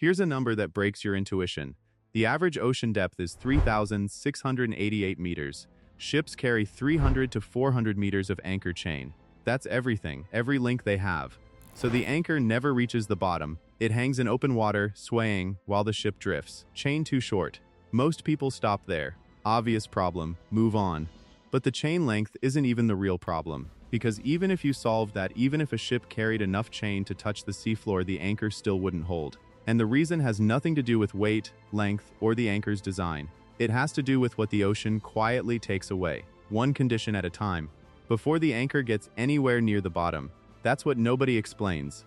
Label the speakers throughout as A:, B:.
A: Here's a number that breaks your intuition. The average ocean depth is 3,688 meters. Ships carry 300 to 400 meters of anchor chain. That's everything, every link they have. So the anchor never reaches the bottom. It hangs in open water, swaying, while the ship drifts. Chain too short. Most people stop there. Obvious problem, move on. But the chain length isn't even the real problem. Because even if you solved that, even if a ship carried enough chain to touch the seafloor, the anchor still wouldn't hold. And the reason has nothing to do with weight, length, or the anchor's design. It has to do with what the ocean quietly takes away, one condition at a time, before the anchor gets anywhere near the bottom. That's what nobody explains.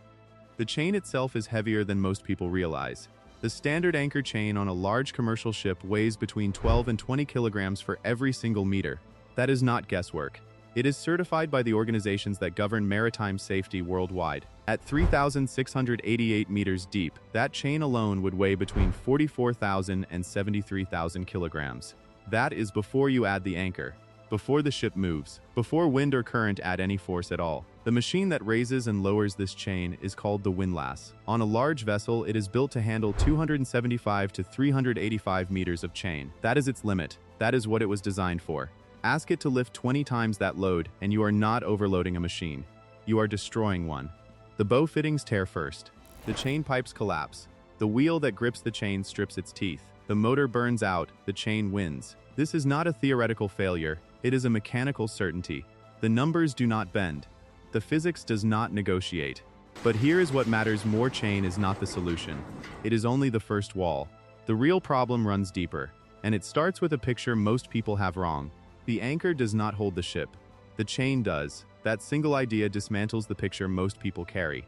A: The chain itself is heavier than most people realize. The standard anchor chain on a large commercial ship weighs between 12 and 20 kilograms for every single meter. That is not guesswork. It is certified by the organizations that govern maritime safety worldwide. At 3,688 meters deep, that chain alone would weigh between 44,000 and 73,000 kilograms. That is before you add the anchor, before the ship moves, before wind or current add any force at all. The machine that raises and lowers this chain is called the windlass. On a large vessel, it is built to handle 275 to 385 meters of chain. That is its limit. That is what it was designed for. Ask it to lift 20 times that load, and you are not overloading a machine. You are destroying one. The bow fittings tear first. The chain pipes collapse. The wheel that grips the chain strips its teeth. The motor burns out. The chain wins. This is not a theoretical failure. It is a mechanical certainty. The numbers do not bend. The physics does not negotiate. But here is what matters: more chain is not the solution. It is only the first wall. The real problem runs deeper, and it starts with a picture most people have wrong. The anchor does not hold the ship. The chain does. That single idea dismantles the picture most people carry.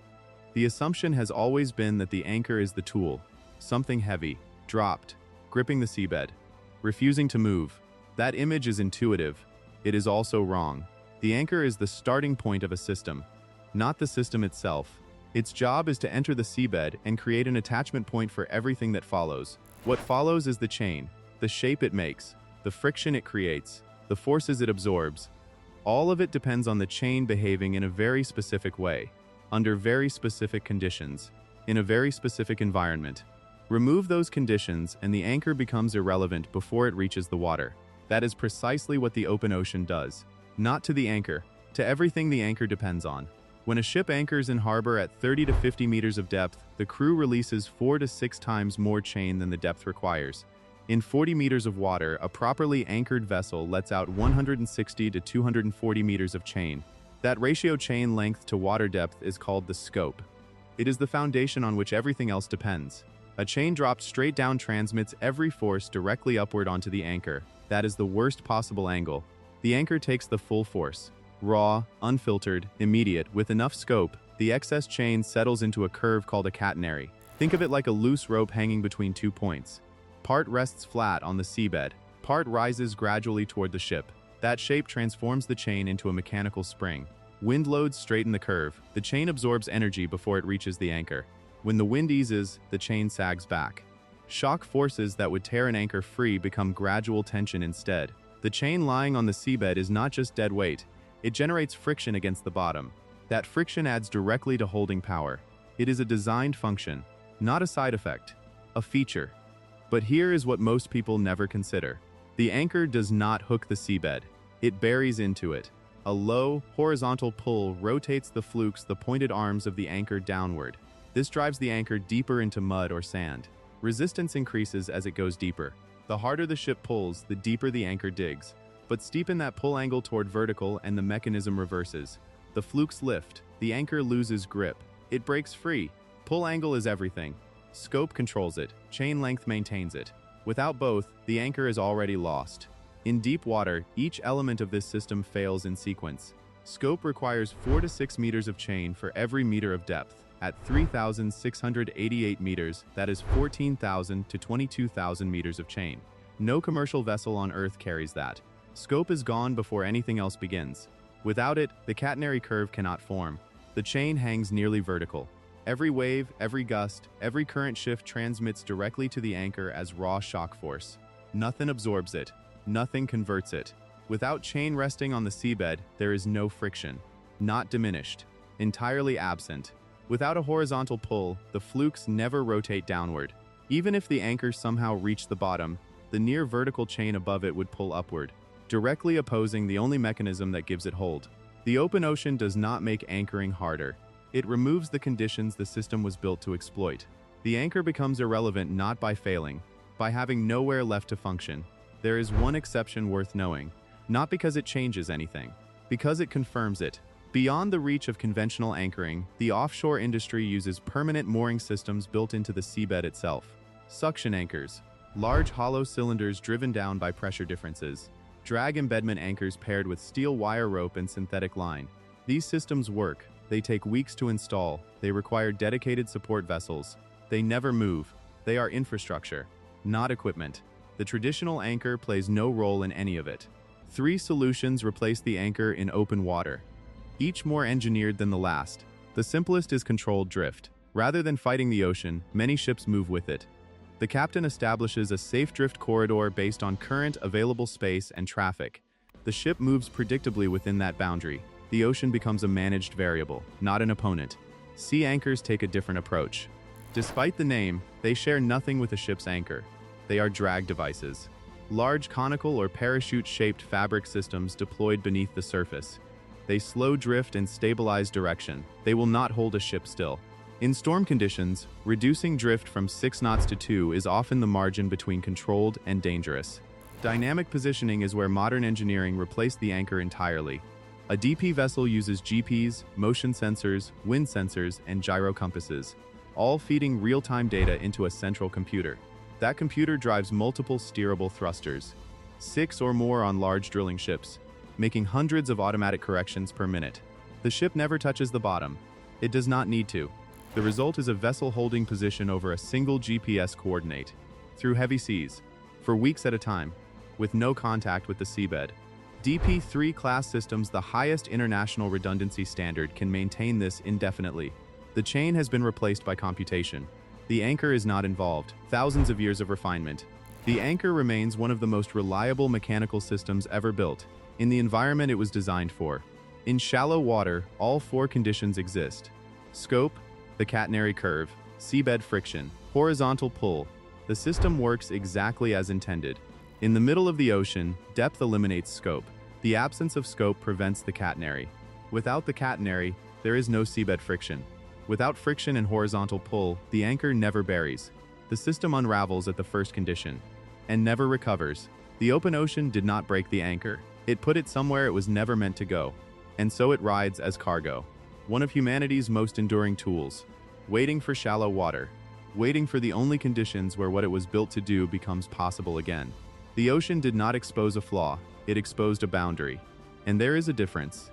A: The assumption has always been that the anchor is the tool, something heavy, dropped, gripping the seabed, refusing to move. That image is intuitive. It is also wrong. The anchor is the starting point of a system, not the system itself. Its job is to enter the seabed and create an attachment point for everything that follows. What follows is the chain, the shape it makes, the friction it creates, the forces it absorbs. All of it depends on the chain behaving in a very specific way, under very specific conditions, in a very specific environment. Remove those conditions and the anchor becomes irrelevant before it reaches the water. That is precisely what the open ocean does. Not to the anchor, to everything the anchor depends on. When a ship anchors in harbor at 30 to 50 meters of depth, the crew releases 4 to 6 times more chain than the depth requires. In 40 meters of water, a properly anchored vessel lets out 160 to 240 meters of chain. That ratio chain length to water depth is called the scope. It is the foundation on which everything else depends. A chain dropped straight down transmits every force directly upward onto the anchor. That is the worst possible angle. The anchor takes the full force. Raw, unfiltered, immediate, with enough scope, the excess chain settles into a curve called a catenary. Think of it like a loose rope hanging between 2 points. Part rests flat on the seabed. Part rises gradually toward the ship. That shape transforms the chain into a mechanical spring. Wind loads straighten the curve. The chain absorbs energy before it reaches the anchor. When the wind eases, the chain sags back. Shock forces that would tear an anchor free become gradual tension instead. The chain lying on the seabed is not just dead weight. It generates friction against the bottom. That friction adds directly to holding power. It is a designed function, not a side effect, a feature. But here is what most people never consider. The anchor does not hook the seabed. It buries into it. A low, horizontal pull rotates the flukes, the pointed arms of the anchor downward. This drives the anchor deeper into mud or sand. Resistance increases as it goes deeper. The harder the ship pulls, the deeper the anchor digs. But steepen that pull angle toward vertical and the mechanism reverses. The flukes lift. The anchor loses grip. It breaks free. Pull angle is everything. Scope controls it. Chain length maintains it. Without both, the anchor is already lost. In deep water, each element of this system fails in sequence. Scope requires 4 to 6 meters of chain for every meter of depth. At 3,688 meters, that is 14,000 to 22,000 meters of chain. No commercial vessel on Earth carries that. Scope is gone before anything else begins. Without it, the catenary curve cannot form. The chain hangs nearly vertical. Every wave, every gust, every current shift transmits directly to the anchor as raw shock force. Nothing absorbs it. Nothing converts it. Without chain resting on the seabed, there is no friction. Not diminished. Entirely absent. Without a horizontal pull, the flukes never rotate downward. Even if the anchor somehow reached the bottom, the near vertical chain above it would pull upward, directly opposing the only mechanism that gives it hold. The open ocean does not make anchoring harder. It removes the conditions the system was built to exploit. The anchor becomes irrelevant not by failing, by having nowhere left to function. There is one exception worth knowing, not because it changes anything, because it confirms it. Beyond the reach of conventional anchoring, the offshore industry uses permanent mooring systems built into the seabed itself. Suction anchors, large hollow cylinders driven down by pressure differences. Drag embedment anchors paired with steel wire rope and synthetic line. These systems work. They take weeks to install. They require dedicated support vessels. They never move. They are infrastructure, not equipment. The traditional anchor plays no role in any of it. 3 solutions replace the anchor in open water, each more engineered than the last. The simplest is controlled drift. Rather than fighting the ocean, many ships move with it. The captain establishes a safe drift corridor based on current, available space, and traffic. The ship moves predictably within that boundary. The ocean becomes a managed variable, not an opponent. Sea anchors take a different approach. Despite the name, they share nothing with a ship's anchor. They are drag devices. Large conical or parachute-shaped fabric systems deployed beneath the surface. They slow drift and stabilize direction. They will not hold a ship still. In storm conditions, reducing drift from 6 knots to 2 is often the margin between controlled and dangerous. Dynamic positioning is where modern engineering replaced the anchor entirely. A DP vessel uses GPS, motion sensors, wind sensors, and gyro compasses, all feeding real-time data into a central computer. That computer drives multiple steerable thrusters, 6 or more on large drilling ships, making hundreds of automatic corrections per minute. The ship never touches the bottom. It does not need to. The result is a vessel holding position over a single GPS coordinate, through heavy seas, for weeks at a time, with no contact with the seabed. DP3 class systems, the highest international redundancy standard, can maintain this indefinitely. The chain has been replaced by computation. The anchor is not involved. Thousands of years of refinement. The anchor remains one of the most reliable mechanical systems ever built, in the environment it was designed for. In shallow water, all 4 conditions exist. Scope, the catenary curve, seabed friction, horizontal pull. The system works exactly as intended. In the middle of the ocean, depth eliminates scope. The absence of scope prevents the catenary. Without the catenary, there is no seabed friction. Without friction and horizontal pull, the anchor never buries. The system unravels at the first condition, and never recovers. The open ocean did not break the anchor. It put it somewhere it was never meant to go, and so it rides as cargo. One of humanity's most enduring tools, waiting for shallow water, waiting for the only conditions where what it was built to do becomes possible again. The ocean did not expose a flaw, it exposed a boundary. And there is a difference.